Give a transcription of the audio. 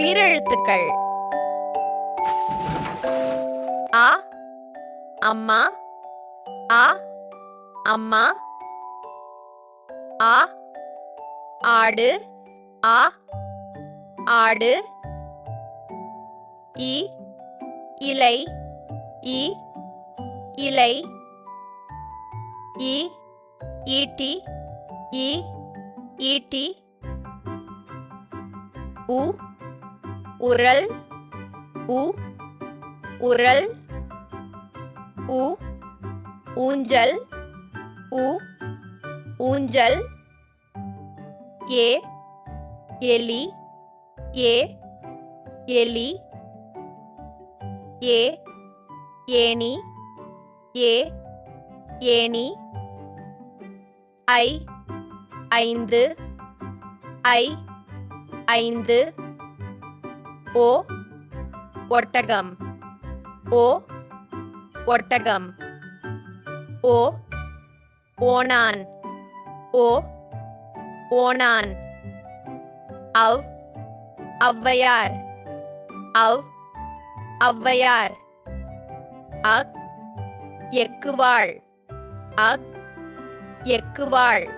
உயிரெழுத்துக்கள். அ அம்மா, அ அம்மா, ஆ ஆடு, ஆ ஆடு, இ இலை, இ இலை, இ ஈட்டி, இ ஈட்டி, உ உரல், உ உரல், உ ஊஞ்சல், உ ஊஞ்சல், ஏ எலி, ஏ எலி, ஏ ஏணி, ஏ ஏணி, ஐ ஐந்து, ஐ ஐந்து, ஓ ஒட்டகம், ஓ ஒட்டகம், ஓ ஓணான், ஓ ஓணான், அவ் ஔவையார், அவ் ஔவையார், அக் எக்குவாள், அக் எக்குவாள்.